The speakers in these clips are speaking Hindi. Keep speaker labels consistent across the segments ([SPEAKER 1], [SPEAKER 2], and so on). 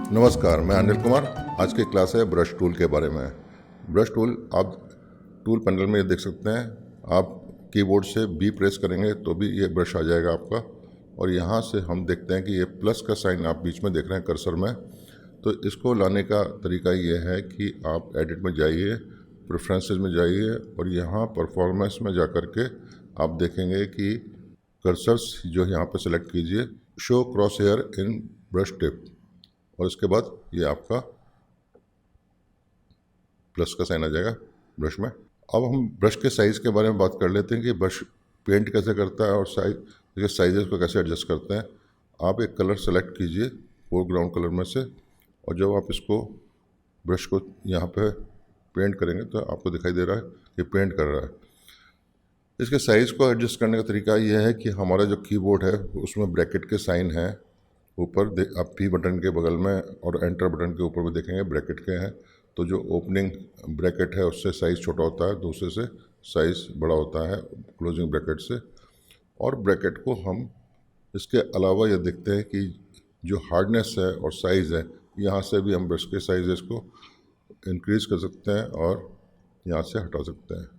[SPEAKER 1] नमस्कार, मैं अनिल कुमार। आज की क्लास है ब्रश टूल के बारे में। ब्रश टूल आप टूल पैनल में देख सकते हैं। आप कीबोर्ड से बी प्रेस करेंगे तो भी ये ब्रश आ जाएगा आपका। और यहाँ से हम देखते हैं कि ये प्लस का साइन आप बीच में देख रहे हैं कर्सर में। तो इसको लाने का तरीका ये है कि आप एडिट में जाइए, प्रेफरेंसेस में जाइए और यहाँ परफॉर्मेंस में जा कर के आप देखेंगे कि कर्सर्स जो यहाँ पे सेलेक्ट कीजिए, show cross here in brush tip, और उसके बाद ये आपका प्लस का साइन आ जाएगा ब्रश में। अब हम ब्रश के साइज़ के बारे में बात कर लेते हैं कि ब्रश पेंट कैसे करता है और साइजेस को कैसे एडजस्ट करते हैं। आप एक कलर सेलेक्ट कीजिए फोरग्राउंड कलर में से, और जब आप इसको ब्रश को यहाँ पे पेंट करेंगे तो आपको दिखाई दे रहा है कि पेंट कर रहा है। इसके साइज़ को एडजस्ट करने का तरीका यह है कि हमारा जो कीबोर्ड है उसमें ब्रैकेट के साइन हैं ऊपर। आप पी बटन के बगल में और एंटर बटन के ऊपर भी देखेंगे ब्रैकेट के हैं। तो जो ओपनिंग ब्रैकेट है उससे साइज़ छोटा होता है, दूसरे से साइज़ बड़ा होता है क्लोजिंग ब्रैकेट से। और ब्रैकेट को हम इसके अलावा ये देखते हैं कि जो हार्डनेस है और साइज़ है, यहाँ से भी हम ब्रश के साइज़ को इंक्रीज़ कर सकते हैं और यहाँ से हटा सकते हैं।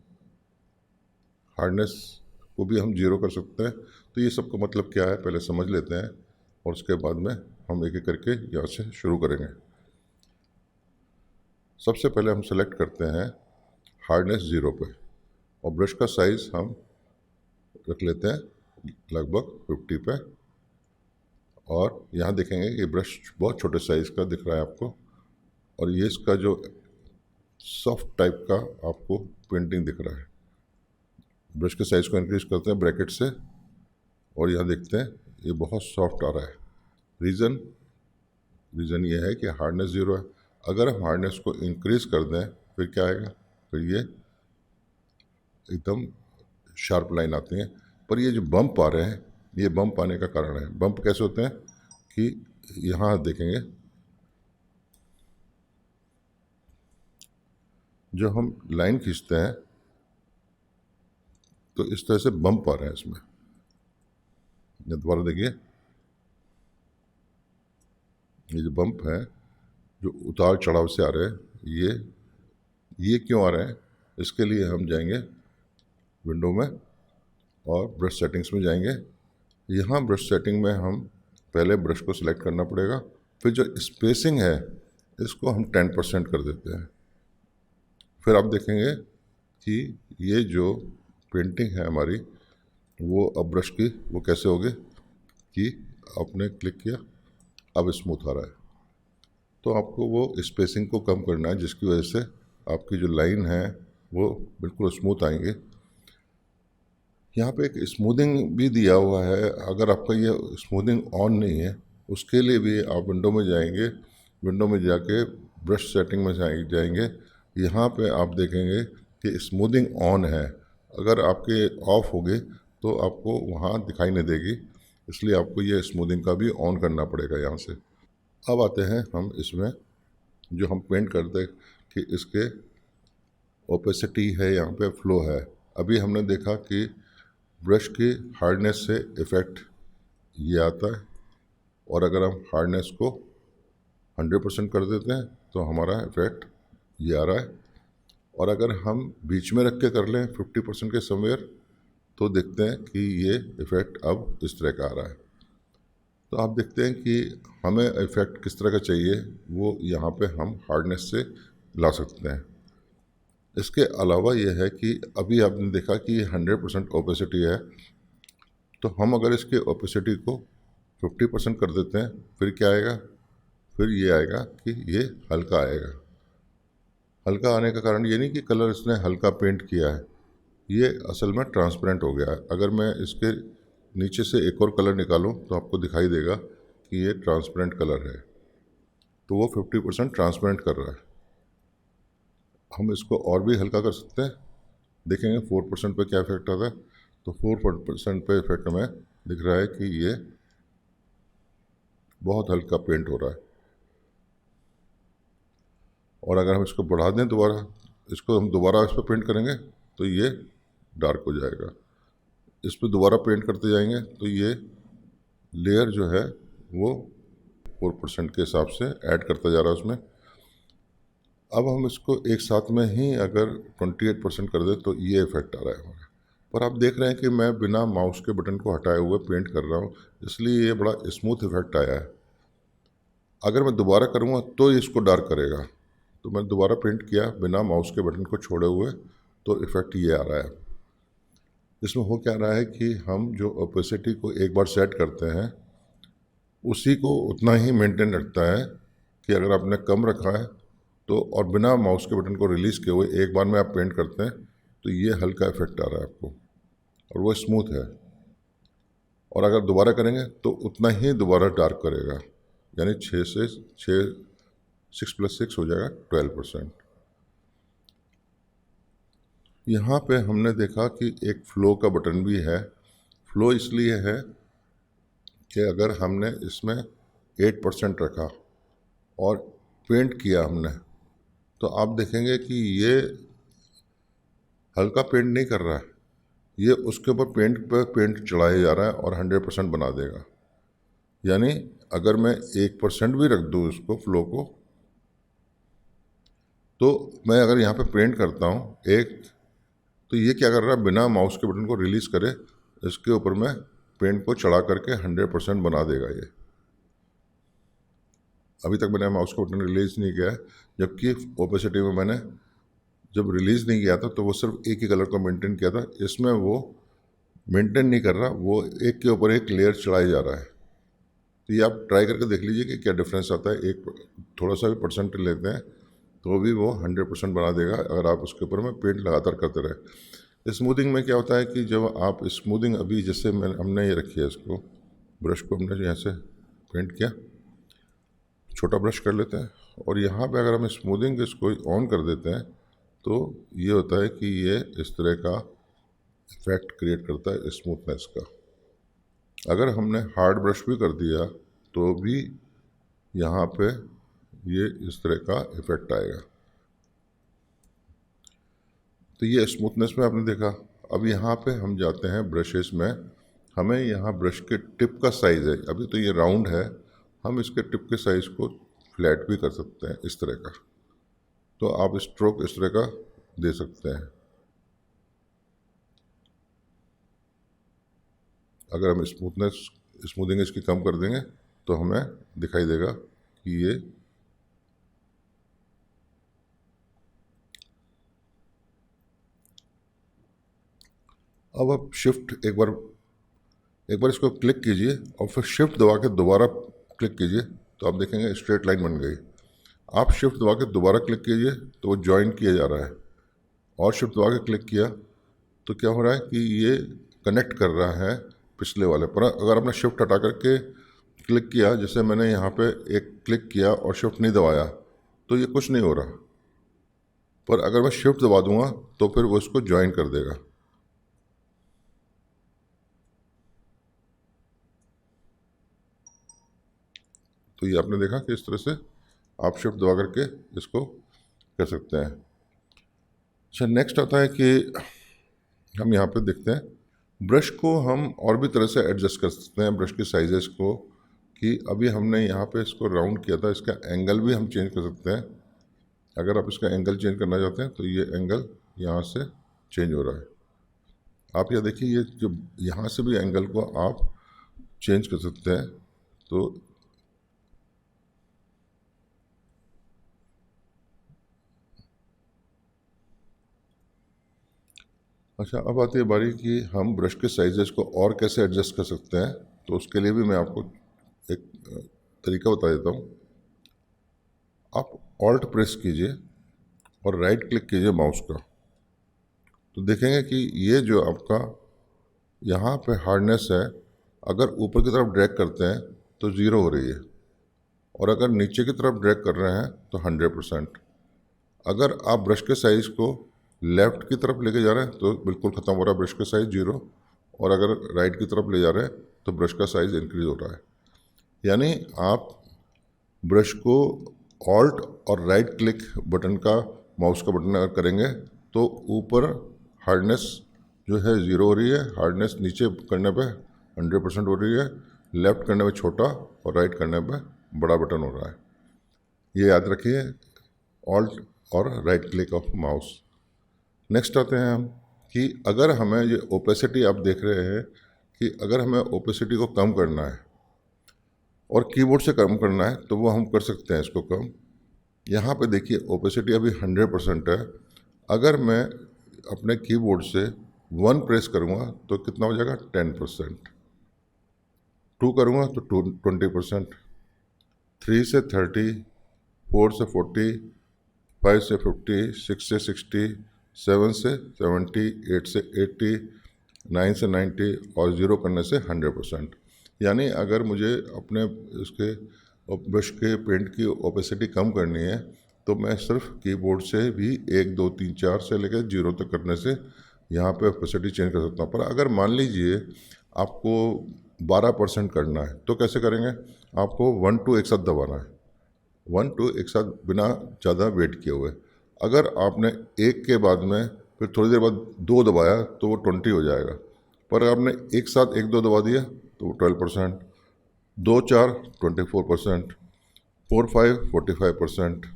[SPEAKER 1] हार्डनेस को भी हम 0 कर सकते हैं। तो ये सब का मतलब क्या है पहले समझ लेते हैं और उसके बाद में हम एक एक करके यहाँ से शुरू करेंगे। सबसे पहले हम सेलेक्ट करते हैं हार्डनेस 0 पे और ब्रश का साइज़ हम रख लेते हैं लगभग 50 पे। और यहाँ देखेंगे कि ब्रश बहुत छोटे साइज़ का दिख रहा है आपको, और ये इसका जो सॉफ्ट टाइप का आपको पेंटिंग दिख रहा है। ब्रश के साइज़ को इंक्रीज करते हैं ब्रैकेट से और यहाँ देखते हैं ये बहुत सॉफ्ट आ रहा है। रीज़न ये है कि हार्डनेस 0 है। अगर हम हार्डनेस को इंक्रीज कर दें फिर क्या आएगा, फिर ये एकदम शार्प लाइन आती है। पर ये जो बम्प आ रहे हैं, ये बम्प आने का कारण है। बम्प कैसे होते हैं कि यहाँ देखेंगे जो हम लाइन खींचते हैं तो इस तरह से बम्प आ रहे हैं इसमें। दोबारा देखिए, ये जो बम्प है जो उतार चढ़ाव से आ रहे हैं, ये क्यों आ रहे हैं, इसके लिए हम जाएंगे विंडो में और ब्रश सेटिंग्स में जाएंगे। यहाँ ब्रश सेटिंग में हम पहले ब्रश को सिलेक्ट करना पड़ेगा, फिर जो स्पेसिंग है इसको हम 10% कर देते हैं। फिर आप देखेंगे कि ये जो पेंटिंग है हमारी वो अब ब्रश की वो कैसे होगी कि आपने क्लिक किया, अब स्मूथ आ रहा है। तो आपको वो स्पेसिंग को कम करना है जिसकी वजह से आपकी जो लाइन है वो बिल्कुल स्मूथ आएंगे। यहाँ पे एक स्मूथिंग भी दिया हुआ है। अगर आपका ये स्मूथिंग ऑन नहीं है उसके लिए भी आप विंडो में जाएंगे, विंडो में जाके ब्रश सेटिंग में जाएंगे। यहाँ पे आप देखेंगे कि स्मूथिंग ऑन है। अगर आपके ऑफ हो गए तो आपको वहाँ दिखाई नहीं देगी, इसलिए आपको ये स्मूथिंग का भी ऑन करना पड़ेगा यहाँ से। अब आते हैं हम इसमें जो हम पेंट करते हैं कि इसके ओपेसिटी है, यहाँ पे फ्लो है। अभी हमने देखा कि ब्रश की हार्डनेस से इफ़ेक्ट ये आता है, और अगर हम हार्डनेस को 100% कर देते हैं तो हमारा इफ़ेक्ट ये आ रहा है। और अगर हम बीच में रख के कर लें 50% के समवेयर तो देखते हैं कि ये इफ़ेक्ट अब इस तरह का आ रहा है। तो आप देखते हैं कि हमें इफ़ेक्ट किस तरह का चाहिए वो यहाँ पे हम हार्डनेस से ला सकते हैं। इसके अलावा ये है कि अभी आपने देखा कि ये 100% ओपेसिटी है, तो हम अगर इसके ओपेसिटी को 50% कर देते हैं फिर क्या आएगा, फिर ये आएगा कि ये हल्का आएगा। हल्का आने का कारण ये नहीं कि कलर इसने हल्का पेंट किया है, ये असल में ट्रांसपेरेंट हो गया है। अगर मैं इसके नीचे से एक और कलर निकालूं तो आपको दिखाई देगा कि ये ट्रांसपेरेंट कलर है, तो वो 50% ट्रांसपेरेंट कर रहा है। हम इसको और भी हल्का कर सकते हैं। देखेंगे 4% पे क्या इफेक्ट आता है। तो 4% पे इफेक्ट हमें दिख रहा है कि ये बहुत हल्का पेंट हो रहा है। और अगर हम इसको बढ़ा दें दोबारा, इसको हम दोबारा इस पर पेंट करेंगे तो ये डार्क हो जाएगा। इस पर दोबारा पेंट करते जाएंगे तो ये लेयर जो है वो 4% के हिसाब से ऐड करता जा रहा है उसमें। अब हम इसको एक साथ में ही अगर 28% कर दें तो ये इफेक्ट आ रहा है हमारा। पर आप देख रहे हैं कि मैं बिना माउस के बटन को हटाए हुए पेंट कर रहा हूँ, इसलिए ये बड़ा स्मूथ इफेक्ट आया है। अगर मैं दोबारा करूँगा तो इसको डार्क करेगा। तो मैं दोबारा पेंट किया बिना माउस के बटन को छोड़े हुए, तो इफेक्ट ये आ रहा है। इसमें हो क्या रहा है कि हम जो ओपेसिटी को एक बार सेट करते हैं उसी को उतना ही मेंटेन रखता है कि अगर आपने कम रखा है तो और बिना माउस के बटन को रिलीज़ किए हुए एक बार में आप पेंट करते हैं तो ये हल्का इफेक्ट आ रहा है आपको और वो स्मूथ है। और अगर दोबारा करेंगे तो उतना ही दोबारा डार्क करेगा, यानी 6 + 6 हो जाएगा 12%। यहाँ पे हमने देखा कि एक फ्लो का बटन भी है। फ्लो इसलिए है कि अगर हमने इसमें 8% रखा और पेंट किया हमने, तो आप देखेंगे कि ये हल्का पेंट नहीं कर रहा है, ये उसके ऊपर पेंट चढ़ाया जा रहा है और 100% बना देगा। यानी अगर मैं 1% भी रख दूँ इसको फ्लो को, तो मैं अगर यहाँ पे पेंट करता हूँ तो ये क्या कर रहा है, बिना माउस के बटन को रिलीज़ करे इसके ऊपर मैं पेंट को चढ़ा करके 100% बना देगा ये। अभी तक मैंने माउस का बटन रिलीज़ नहीं किया है, जबकि ओपेसिटी में मैंने जब रिलीज़ नहीं किया था तो वो सिर्फ एक ही कलर को मेंटेन किया था। इसमें वो मेंटेन नहीं कर रहा, वो एक के ऊपर एक लेयर चढ़ाई जा रहा है। तो ये आप ट्राई करके देख लीजिए कि क्या डिफरेंस आता है। एक थोड़ा सा भी परसेंट लेते हैं तो भी वो 100% बना देगा अगर आप उसके ऊपर में पेंट लगातार करते रहे। स्मूथिंग में क्या होता है कि जब आप स्मूथिंग, अभी जैसे हमने ये रखी है, इसको ब्रश को हमने यहाँ से पेंट किया, छोटा ब्रश कर लेते हैं और यहाँ पे अगर हम स्मूथिंग इसको ऑन कर देते हैं तो ये होता है कि ये इस तरह का इफेक्ट क्रिएट करता है स्मूथनेस का। अगर हमने हार्ड ब्रश भी कर दिया तो भी यहाँ पे ये इस तरह का इफेक्ट आएगा। तो ये स्मूथनेस में आपने देखा। अब यहाँ पे हम जाते हैं ब्रशेस में। हमें यहाँ ब्रश के टिप का साइज़ है, अभी तो ये राउंड है, हम इसके टिप के साइज़ को फ्लैट भी कर सकते हैं इस तरह का। तो आप स्ट्रोक इस तरह का दे सकते हैं। अगर हम स्मूथिंग इसकी कम कर देंगे तो हमें दिखाई देगा कि ये अब आप शिफ्ट एक बार इसको क्लिक कीजिए और फिर शिफ्ट दबा के दोबारा क्लिक कीजिए तो आप देखेंगे स्ट्रेट लाइन बन गई। आप शिफ्ट दबा के दोबारा क्लिक कीजिए तो वो ज्वाइन किया जा रहा है, और शिफ्ट दबा के क्लिक किया तो क्या हो रहा है कि ये कनेक्ट कर रहा है पिछले वाले पर। अगर आपने शिफ्ट हटा करके क्लिक किया, जैसे मैंने यहाँ पे एक क्लिक किया और शिफ्ट नहीं दबाया, तो ये कुछ नहीं हो रहा। पर अगर मैं शिफ्ट दबा दूंगा तो फिर वो इसको ज्वाइन कर देगा। तो ये आपने देखा कि इस तरह से आप शिफ्ट दबा करके इसको कर सकते हैं। अच्छा, नेक्स्ट आता है कि हम यहाँ पे देखते हैं ब्रश को हम और भी तरह से एडजस्ट कर सकते हैं ब्रश के साइजेस को। कि अभी हमने यहाँ पे इसको राउंड किया था, इसका एंगल भी हम चेंज कर सकते हैं। अगर आप इसका एंगल चेंज करना चाहते हैं तो ये एंगल यहाँ से चेंज हो रहा है। आप यह देखिए, ये जो यहाँ से भी एंगल को आप चेंज कर सकते हैं। तो अच्छा, अब आती है बारी कि हम ब्रश के साइजेस को और कैसे एडजस्ट कर सकते हैं। तो उसके लिए भी मैं आपको एक तरीका बता देता हूँ। आप ऑल्ट प्रेस कीजिए और राइट क्लिक कीजिए माउस का, तो देखेंगे कि ये जो आपका यहाँ पे हार्डनेस है, अगर ऊपर की तरफ ड्रैग करते हैं तो ज़ीरो हो रही है, और अगर नीचे की तरफ ड्रैग कर रहे हैं तो 100%। अगर आप ब्रश के साइज़ को लेफ़्ट की तरफ लेके जा रहे हैं तो बिल्कुल ख़त्म हो रहा है ब्रश का साइज़ 0, और अगर राइट की तरफ ले जा रहे हैं तो ब्रश का साइज़ इंक्रीज़ हो रहा है। यानी आप ब्रश को ऑल्ट और राइट क्लिक बटन का, माउस का बटन अगर करेंगे तो ऊपर हार्डनेस जो है 0 हो रही है, हार्डनेस नीचे करने पे 100% हो रही है, लेफ़्ट करने पे छोटा और राइट करने पे बड़ा बटन हो रहा है। ये याद रखिए, ऑल्ट और right click of mouse. Next आते हैं हम कि अगर हमें ये ओपेसिटी, आप देख रहे हैं कि अगर हमें ओपेसिटी को कम करना है और कीबोर्ड से कम करना है तो वो हम कर सकते हैं इसको कम। यहाँ पे देखिए ओपेसिटी अभी 100% है। अगर मैं अपने कीबोर्ड से 1 प्रेस करूँगा तो कितना हो जाएगा, 10%। 2 करूँगा तो 20%, 3 से 30, 4 से 40, 5 से 50, 6 से 60, 7 से 70, 8 से 80, 9 से 90 और 0 करने से 100%। यानी अगर मुझे अपने इसके ब्रश के पेंट की ओपेसिटी कम करनी है तो मैं सिर्फ कीबोर्ड से भी 1, 2, 3, 4 से लेकर 0 तक करने से यहाँ पे ओपेसिटी चेंज कर सकता हूँ। पर अगर मान लीजिए आपको 12% करना है तो कैसे करेंगे, आपको 1, 2 एक साथ दबाना है, 1, 2 एक साथ बिना ज़्यादा वेट किए हुए। अगर आपने एक के बाद में फिर थोड़ी देर बाद 2 दबाया तो वो 20 हो जाएगा। पर अगर आपने एक साथ 1, 2 दबा दिया तो वो 12%, 2, 4 24%, 4, 5 45%।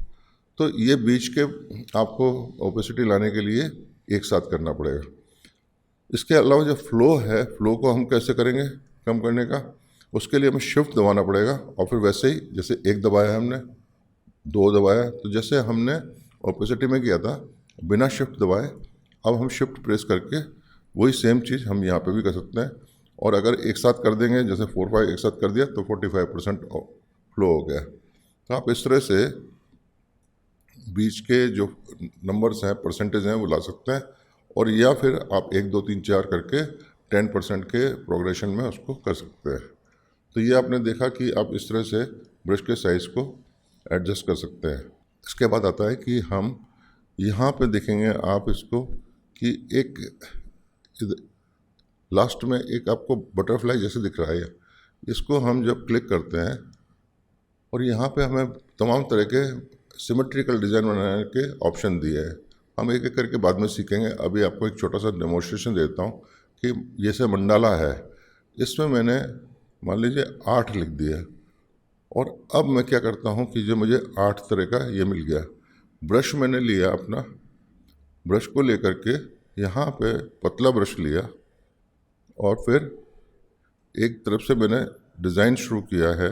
[SPEAKER 1] तो ये बीच के आपको ओपेसिटी लाने के लिए एक साथ करना पड़ेगा। इसके अलावा जो फ्लो है, फ्लो को हम कैसे करेंगे कम करने का, उसके लिए हमें शिफ्ट दबाना पड़ेगा और फिर वैसे ही जैसे 1 दबाया हमने, 2 दबाया, तो जैसे हमने ओपेसिटी में किया था बिना शिफ्ट दबाए, अब हम शिफ्ट प्रेस करके वही सेम चीज़ हम यहाँ पे भी कर सकते हैं। और अगर एक साथ कर देंगे, जैसे 4, 5 एक साथ कर दिया तो 45% फ्लो हो गया। तो आप इस तरह से बीच के जो नंबर्स हैं, परसेंटेज हैं, वो ला सकते हैं। और या फिर आप 1, 2, 3, 4 करके 10% के प्रोग्रेशन में उसको कर सकते हैं। तो ये आपने देखा कि आप इस तरह से ब्रश के साइज़ को एडजस्ट कर सकते हैं। इसके बाद आता है कि हम यहाँ पे देखेंगे आप इसको कि एक लास्ट में एक आपको बटरफ्लाई जैसे दिख रहा है, इसको हम जब क्लिक करते हैं और यहाँ पे हमें तमाम तरह के सिमेट्रिकल डिज़ाइन बनाने के ऑप्शन दिए हैं। हम एक एक करके बाद में सीखेंगे। अभी आपको एक छोटा सा डेमोन्स्ट्रेशन देता हूँ कि जैसे मंडाला है, इसमें मैंने मान लीजिए 8 लिख दिया और अब मैं क्या करता हूँ कि जो मुझे 8 तरह का ये मिल गया, ब्रश मैंने लिया अपना, ब्रश को लेकर के यहाँ पे पतला ब्रश लिया और फिर एक तरफ से मैंने डिज़ाइन शुरू किया है।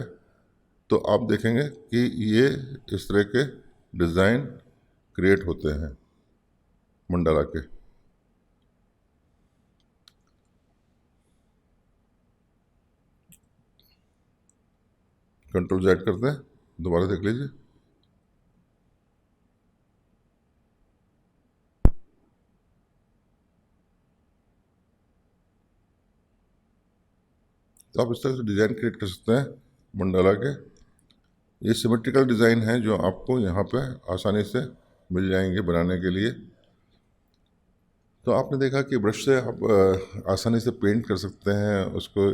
[SPEAKER 1] तो आप देखेंगे कि ये इस तरह के डिज़ाइन क्रिएट होते हैं मंडाला के। कंट्रोल Z करते हैं, दोबारा देख लीजिए। तो आप इस तरह से डिज़ाइन क्रिएट कर सकते हैं मंडाला के। ये सिमेट्रिकल डिज़ाइन हैं जो आपको यहाँ पे आसानी से मिल जाएंगे बनाने के लिए। तो आपने देखा कि ब्रश से आप आसानी से पेंट कर सकते हैं, उसको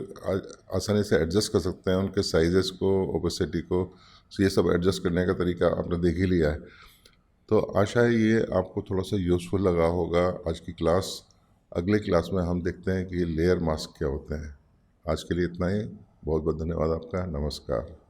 [SPEAKER 1] आसानी से एडजस्ट कर सकते हैं, उनके साइजेस को, ओपेसिटी को, ये सब एडजस्ट करने का तरीका आपने देख ही लिया है। तो आशा है ये आपको थोड़ा सा यूज़फुल लगा होगा आज की क्लास। अगले क्लास में हम देखते हैं कि लेयर मास्क क्या होते हैं। आज के लिए इतना ही। बहुत बहुत धन्यवाद आपका। नमस्कार।